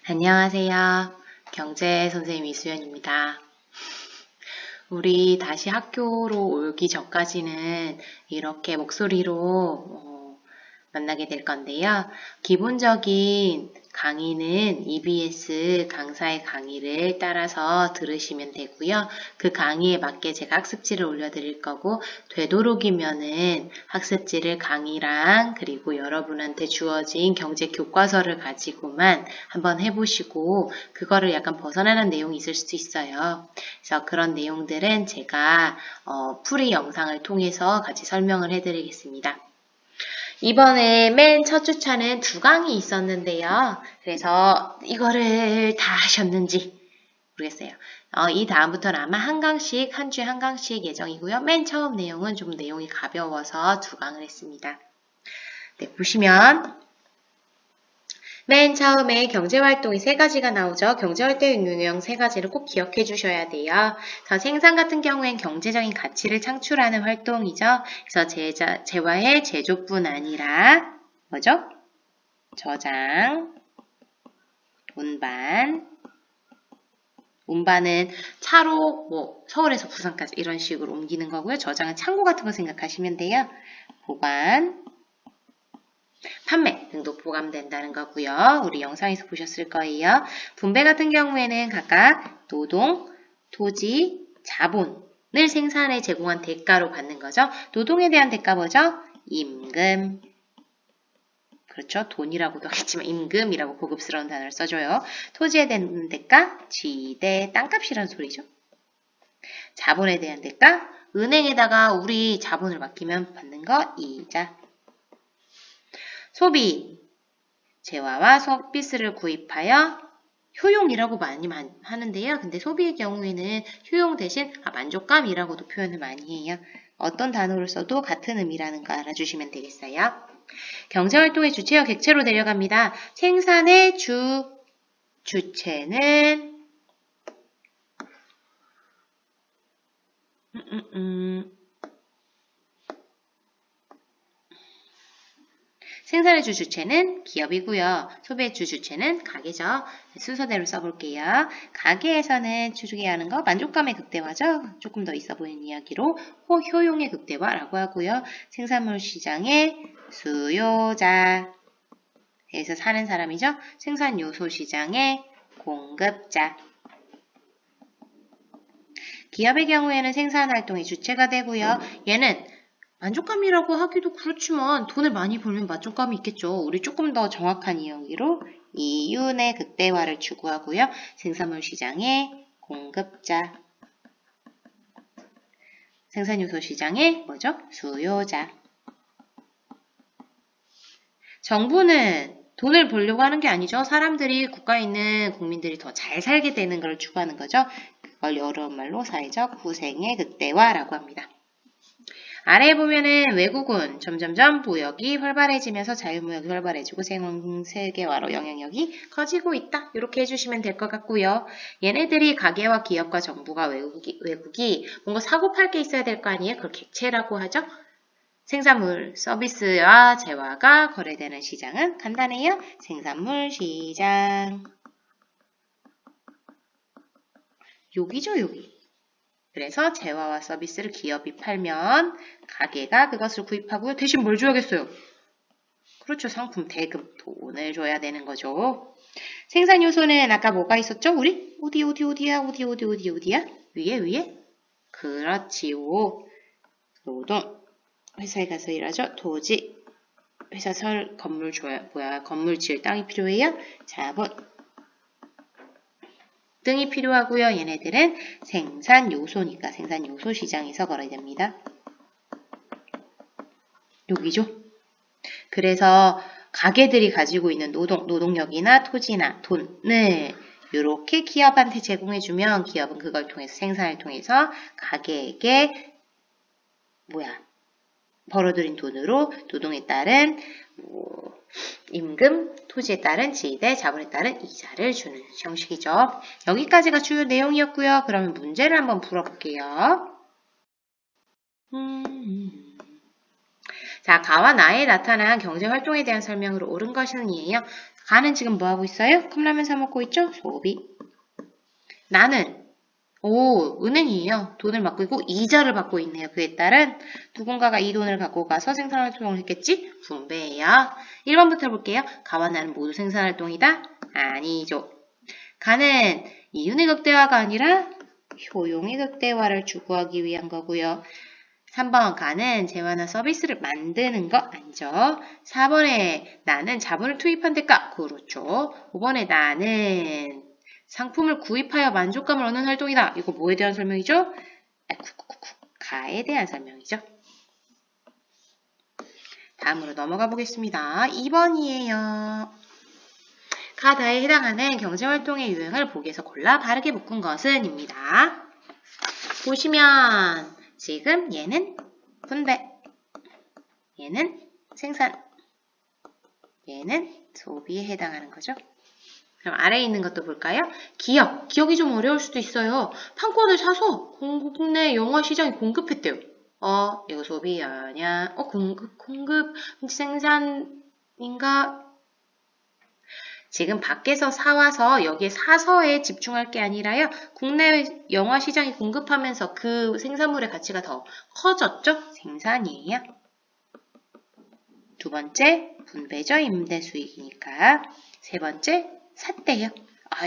안녕하세요. 경제 선생님 이수연입니다. 우리 다시 학교로 오기 전까지는 이렇게 목소리로 만나게 될 건데요. 기본적인 강의는 EBS 강사의 강의를 따라서 들으시면 되고요. 그 강의에 맞게 제가 학습지를 올려드릴 거고, 되도록이면은 학습지를 강의랑 그리고 여러분한테 주어진 경제 교과서를 가지고만 한번 해보시고, 그거를 약간 벗어나는 내용이 있을 수도 있어요. 그래서 그런 내용들은 제가 풀이 영상을 통해서 같이 설명을 해드리겠습니다. 이번에 맨 첫 주차는 2강이 있었는데요. 그래서 이거를 다 하셨는지 모르겠어요. 이 다음부터는 아마 한 강씩, 한 주에 한 강씩 예정이고요. 맨 처음 내용은 좀 내용이 가벼워서 2강을 했습니다. 네, 보시면 맨 처음에 경제활동이 3가지가 나오죠. 경제활동의 유형 3가지를 꼭 기억해 주셔야 돼요. 그래서 생산 같은 경우엔 경제적인 가치를 창출하는 활동이죠. 그래서 재화의 제조뿐 아니라 뭐죠? 저장, 운반. 운반은 차로 서울에서 부산까지 이런 식으로 옮기는 거고요. 저장은 창고 같은 거 생각하시면 돼요. 보관, 판매 등도 포함된다는 거고요. 우리 영상에서 보셨을 거예요. 분배 같은 경우에는 각각 노동, 토지, 자본을 생산에 제공한 대가로 받는 거죠. 노동에 대한 대가 뭐죠? 임금. 그렇죠. 돈이라고도 하겠지만 임금이라고 고급스러운 단어를 써줘요. 토지에 대한 대가, 지대, 땅값이라는 소리죠. 자본에 대한 대가, 은행에다가 우리 자본을 맡기면 받는 거 이자. 소비, 재화와 서비스를 구입하여 효용이라고 많이 하는데요. 근데 소비의 경우에는 효용 대신 만족감이라고도 표현을 많이 해요. 어떤 단어를 써도 같은 의미라는 거 알아주시면 되겠어요. 경제활동의 주체와 객체로 내려갑니다. 생산의 주체는 생산의 주체는 기업이고요. 소비의 주체는 가게죠. 순서대로 써볼게요. 가게에서는 추구해야 하는 거 만족감의 극대화죠. 조금 더 있어 보이는 이야기로 효용의 극대화라고 하고요. 생산물 시장의 수요자 에서 사는 사람이죠. 생산 요소 시장의 공급자. 기업의 경우에는 생산활동의 주체가 되고요. 얘는 만족감이라고 하기도 그렇지만 돈을 많이 벌면 만족감이 있겠죠. 우리 조금 더 정확한 이야기로 이윤의 극대화를 추구하고요. 생산물 시장의 공급자. 생산요소 시장의 뭐죠? 수요자. 정부는 돈을 벌려고 하는 게 아니죠. 사람들이 국가에 있는 국민들이 더 잘 살게 되는 걸 추구하는 거죠. 그걸 여러분 말로 사회적 후생의 극대화라고 합니다. 아래에 보면은 외국은 점점점 무역이 활발해지면서 자유무역이 활발해지고 세계화로 영향력이 커지고 있다. 이렇게 해주시면 될 것 같고요. 얘네들이 가게와 기업과 정부가 외국이 뭔가 사고 팔 게 있어야 될 거 아니에요? 그걸 객체라고 하죠. 생산물, 서비스와 재화가 거래되는 시장은 간단해요. 생산물 시장. 여기죠, 여기. 그래서 재화와 서비스를 기업이 팔면 가게가 그것을 구입하고요. 대신 뭘 줘야겠어요? 그렇죠. 상품, 대금, 돈을 줘야 되는 거죠. 생산 요소는 아까 뭐가 있었죠? 우리? 어디야? 위에? 그렇지요. 노동. 회사에 가서 일하죠. 토지. 회사 건물 건물 지을 땅이 필요해요. 자본. 등이 필요하고요. 얘네들은 생산 요소니까 생산 요소 시장에서 거래됩니다. 여기죠. 그래서 가게들이 가지고 있는 노동력이나 토지나 돈을 이렇게 기업한테 제공해주면 기업은 그걸 통해서 생산을 통해서 가게에게 벌어들인 돈으로 노동에 따른 임금, 토지에 따른 지대, 자본에 따른 이자를 주는 형식이죠. 여기까지가 주요 내용이었고요. 그러면 문제를 한번 풀어볼게요. 자, 가와 나에 나타난 경제활동에 대한 설명으로 옳은 것은 이에요. 가는 지금 뭐 하고 있어요? 컵라면 사 먹고 있죠? 소비. 나는 은행이에요. 돈을 받고 있고 이자를 받고 있네요. 그에 따른 누군가가 이 돈을 갖고 가서 생산활동을 했겠지? 분배예요. 1번부터 볼게요. 가와 나는 모두 생산활동이다? 아니죠. 가는 이윤의 극대화가 아니라 효용의 극대화를 추구하기 위한 거고요. 3번 가는 재화나 서비스를 만드는 거 아니죠. 4번에 나는 자본을 투입한 대가 그렇죠. 5번에 나는 상품을 구입하여 만족감을 얻는 활동이다. 이거 뭐에 대한 설명이죠? 가에 대한 설명이죠. 다음으로 넘어가 보겠습니다. 2번이에요. 가다에 해당하는 경제활동의 유형을 보기에서 골라 바르게 묶은 것은 입니다. 보시면 지금 얘는 분배, 얘는 생산, 얘는 소비에 해당하는 거죠. 그럼 아래에 있는 것도 볼까요? 기억이 좀 어려울 수도 있어요. 판권을 사서 국내 영화 시장에 공급했대요. 이거 소비 아니야? 공급, 생산인가? 지금 밖에서 사와서 여기에 사서에 집중할 게 아니라요. 국내 영화 시장이 공급하면서 그 생산물의 가치가 더 커졌죠? 생산이에요. 두 번째, 분배죠. 임대 수익이니까. 세 번째, 샀대요.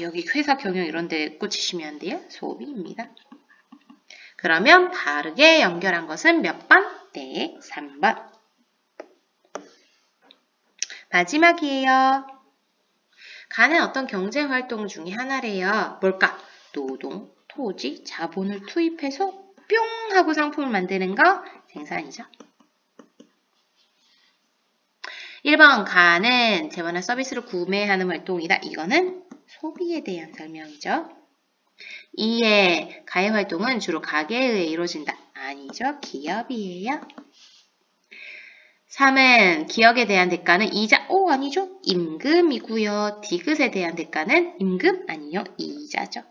여기 회사 경영 이런 데 꽂히시면 안 돼요. 소비입니다. 그러면 바르게 연결한 것은 몇 번? 네, 3번. 마지막이에요. 가는 어떤 경제활동 중에 하나래요. 뭘까? 노동, 토지, 자본을 투입해서 뿅 하고 상품을 만드는 거 생산이죠. 1번 가는 재화나 서비스를 구매하는 활동이다. 이거는 소비에 대한 설명이죠. 2의 가해 활동은 주로 가게에 의해 이루어진다. 아니죠. 기업이에요. 3은 기억에 대한 대가는 이자, 아니죠. 임금이고요. 디귿에 대한 대가는 임금, 아니요. 이자죠.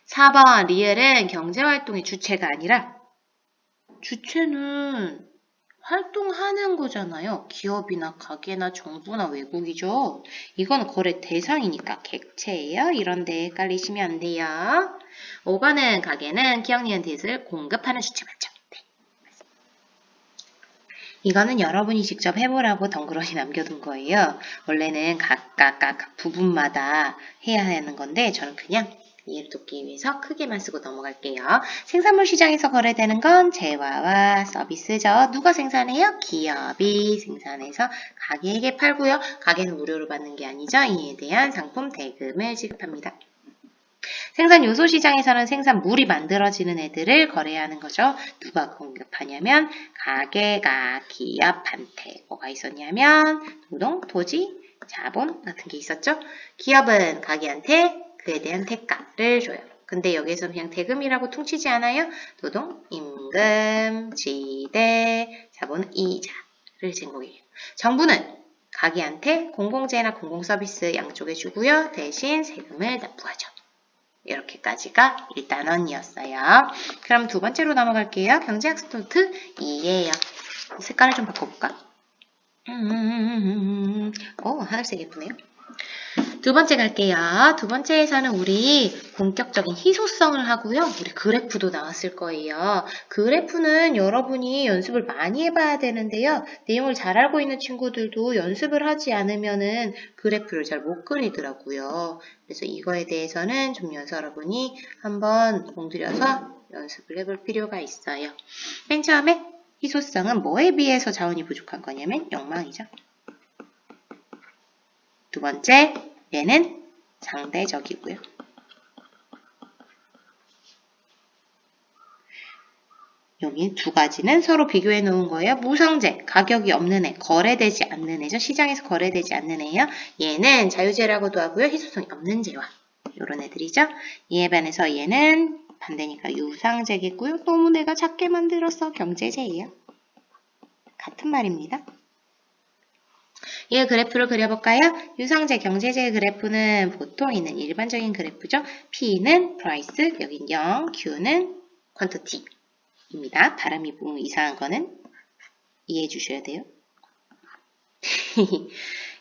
4번 리을은 경제활동의 주체가 아니라 주체는 활동하는 거잖아요. 기업이나 가게나 정부나 외국이죠. 이건 거래 대상이니까 객체예요. 이런 데 헷갈리시면 안 돼요. 5번은 가게는 기억, 니은, 디귿을 공급하는 주체 맞죠? 이거는 여러분이 직접 해보라고 덩그러니 남겨둔 거예요. 원래는 각각 부분마다 해야 하는 건데 저는 그냥 이해를 돕기 위해서 크게만 쓰고 넘어갈게요. 생산물 시장에서 거래되는 건 재화와 서비스죠. 누가 생산해요? 기업이 생산해서 가게에게 팔고요. 가게는 무료로 받는 게 아니죠. 이에 대한 상품 대금을 지급합니다. 생산 요소 시장에서는 생산물이 만들어지는 애들을 거래하는 거죠. 누가 공급하냐면 가게가 기업한테 뭐가 있었냐면 노동, 토지, 자본 같은 게 있었죠. 기업은 가게한테 그에 대한 대가를 줘요. 근데 여기서 그냥 대금이라고 퉁치지 않아요. 노동, 임금, 지대, 자본은 이자를 제공해요. 정부는 가게한테 공공재나 공공서비스 양쪽에 주고요. 대신 세금을 납부하죠. 이렇게까지가 1단원이었어요. 그럼 두 번째로 넘어갈게요. 경제학습 노트 2예요. 색깔을 좀 바꿔볼까? 하늘색 예쁘네요. 두 번째 갈게요. 두 번째에서는 우리 본격적인 희소성을 하고요. 우리 그래프도 나왔을 거예요. 그래프는 여러분이 연습을 많이 해봐야 되는데요. 내용을 잘 알고 있는 친구들도 연습을 하지 않으면은 그래프를 잘 못 그리더라고요. 그래서 이거에 대해서는 좀 여러분이 한번 공들여서 연습을 해볼 필요가 있어요. 맨 처음에 희소성은 뭐에 비해서 자원이 부족한 거냐면 욕망이죠. 두 번째, 얘는 상대적이고요. 여기 두 가지는 서로 비교해 놓은 거예요. 무상재, 가격이 없는 애, 거래되지 않는 애죠. 시장에서 거래되지 않는 애예요. 얘는 자유재라고도 하고요. 희소성이 없는 재화. 이런 애들이죠. 이에 반해서 얘는 반대니까 유상재겠고요. 너무 내가 작게 만들어서 경제재예요. 같은 말입니다. 이 그래프를 그려볼까요? 유상재 경제재의 그래프는 보통 있는 일반적인 그래프죠. P는 price, 여긴 0, Q는 quantity입니다. 발음이 뭐 이상한 거는 이해해 주셔야 돼요.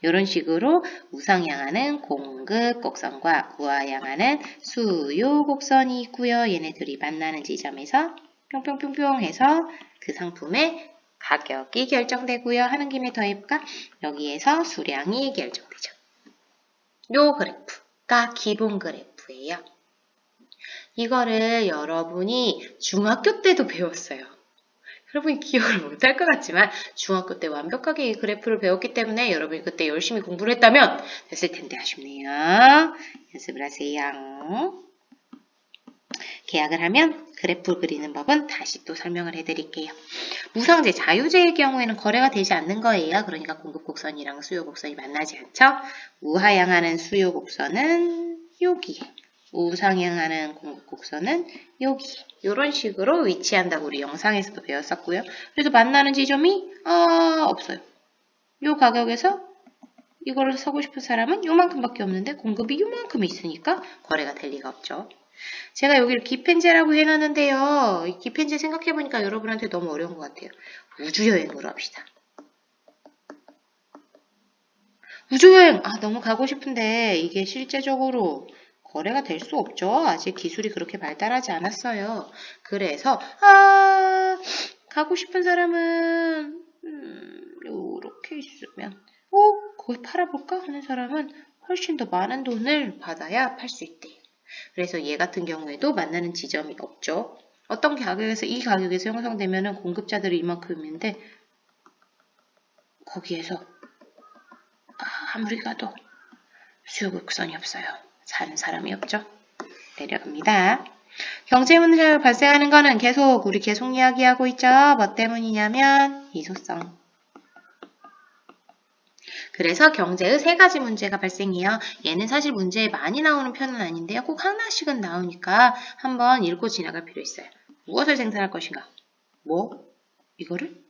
이런 식으로 우상향하는 공급 곡선과 우하향하는 수요 곡선이 있고요. 얘네들이 만나는 지점에서 뿅뿅뿅뿅 해서 그 상품의 가격이 결정되고요. 하는 김에 더 해볼까? 여기에서 수량이 결정되죠. 요 그래프가 기본 그래프예요. 이거를 여러분이 중학교 때도 배웠어요. 여러분이 기억을 못할 것 같지만 중학교 때 완벽하게 이 그래프를 배웠기 때문에 여러분이 그때 열심히 공부를 했다면 됐을 텐데 아쉽네요. 연습을 하세요. 계약을 하면 그래프 그리는 법은 다시 또 설명을 해드릴게요. 무상제, 자유제의 경우에는 거래가 되지 않는 거예요. 그러니까 공급곡선이랑 수요곡선이 만나지 않죠. 우하향하는 수요곡선은 여기에, 우상향하는 공급곡선은 여기. 이런 식으로 위치한다고 우리 영상에서도 배웠었고요. 그래서 만나는 지점이 없어요. 이 가격에서 이거를 사고 싶은 사람은 요만큼밖에 없는데 공급이 요만큼 있으니까 거래가 될 리가 없죠. 제가 여기를 기펜제라고 해놨는데요. 이 기펜제 생각해보니까 여러분한테 너무 어려운 것 같아요. 우주여행으로 합시다. 우주여행! 너무 가고 싶은데 이게 실제적으로 거래가 될 수 없죠. 아직 기술이 그렇게 발달하지 않았어요. 그래서 가고 싶은 사람은 요렇게 있으면 거기 팔아볼까 하는 사람은 훨씬 더 많은 돈을 받아야 팔 수 있대요. 그래서 얘 같은 경우에도 만나는 지점이 없죠. 어떤 가격에서 이 가격에서 형성되면 공급자들이 이만큼인데 거기에서 아무리 가도 수요곡선이 없어요. 사는 사람이 없죠. 내려갑니다. 경제 문제가 발생하는 거는 우리 계속 이야기하고 있죠. 뭐 때문이냐면 희소성. 그래서 경제의 세 가지 문제가 발생해요. 얘는 사실 문제에 많이 나오는 편은 아닌데요. 꼭 하나씩은 나오니까 한번 읽고 지나갈 필요 있어요. 무엇을 생산할 것인가? 이거를?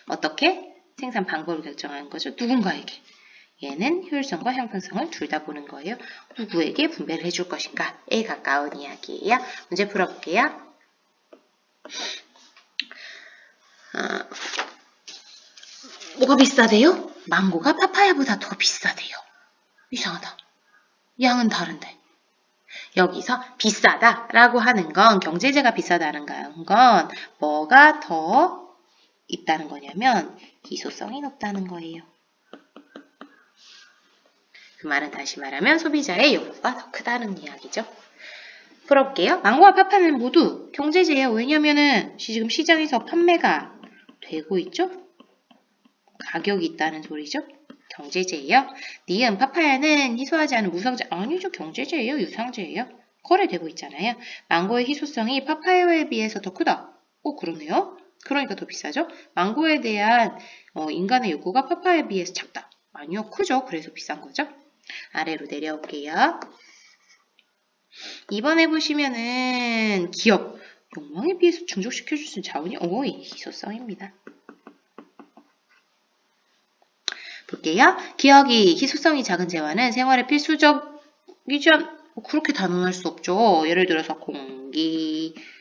어떻게? 생산 방법을 결정하는 거죠. 누군가에게. 얘는 효율성과 형평성을 둘 다 보는 거예요. 누구에게 분배를 해줄 것인가에 가까운 이야기예요. 문제 풀어볼게요. 뭐가 비싸대요? 망고가 파파야보다 더 비싸대요. 이상하다. 양은 다른데. 여기서 비싸다라고 하는 건 경제제가 비싸다는 건 뭐가 더 있다는 거냐면 희소성이 높다는 거예요. 그 말은 다시 말하면 소비자의 요구가 더 크다는 이야기죠. 풀어볼게요. 망고와 파파는 모두 경제제예요. 왜냐면은 지금 시장에서 판매가 되고 있죠? 가격이 있다는 소리죠. 경제제예요. 니은 파파야는 희소하지 않은 무상제 아니죠. 경제제예요. 유상제예요. 거래되고 있잖아요. 망고의 희소성이 파파야에 비해서 더 크다. 그러네요. 그러니까 더 비싸죠. 망고에 대한 인간의 요구가 파파야에 비해서 작다. 아니요. 크죠. 그래서 비싼 거죠. 아래로 내려올게요. 이번에 보시면은 기업 욕망에 비해서 충족시켜줄 수 있는 자원이 희소성입니다. 볼게요. 기억이 희소성이 작은 재화는 생활에 필수적이지 그렇게 단언할 수 없죠. 예를 들어서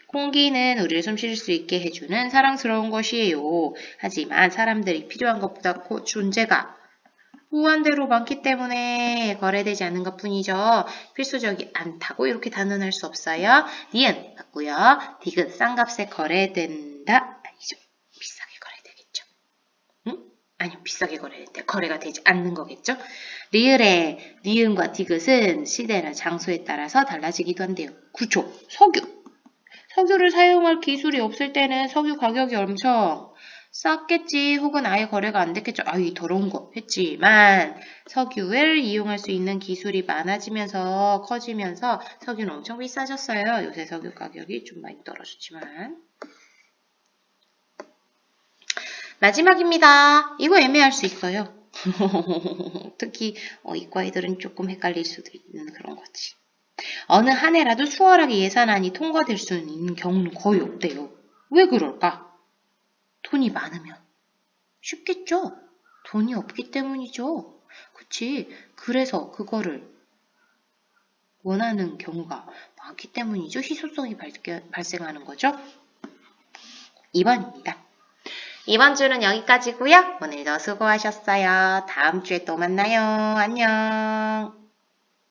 공기는 우리를 숨 쉴 수 있게 해주는 사랑스러운 것이에요. 하지만 사람들이 필요한 것보다 존재가 무한대로 많기 때문에 거래되지 않는 것뿐이죠. 필수적이 않다고 이렇게 단언할 수 없어요. 니은 맞고요. 디귿 싼 값에 거래된다. 아니죠. 비싸게 거래되겠죠. 아니요. 비싸게 거래되는데 거래가 되지 않는 거겠죠. 리을의 니은과 디귿은 시대나 장소에 따라서 달라지기도 한대요. 그렇죠. 석유를 사용할 기술이 없을 때는 석유 가격이 엄청 쌌겠지. 혹은 아예 거래가 안 됐겠죠. 이 더러운 거 했지만 석유를 이용할 수 있는 기술이 많아지면서 커지면서 석유는 엄청 비싸졌어요. 요새 석유 가격이 좀 많이 떨어졌지만. 마지막입니다. 이거 애매할 수 있어요. 특히 이과 애들은 조금 헷갈릴 수도 있는 그런 거지. 어느 한 해라도 수월하게 예산안이 통과될 수 있는 경우는 거의 없대요. 왜 그럴까? 돈이 많으면. 쉽겠죠? 돈이 없기 때문이죠. 그치? 그래서 그거를 원하는 경우가 많기 때문이죠. 희소성이 발생하는 거죠. 2번입니다. 이번 주는 여기까지고요. 오늘도 수고하셨어요. 다음 주에 또 만나요. 안녕.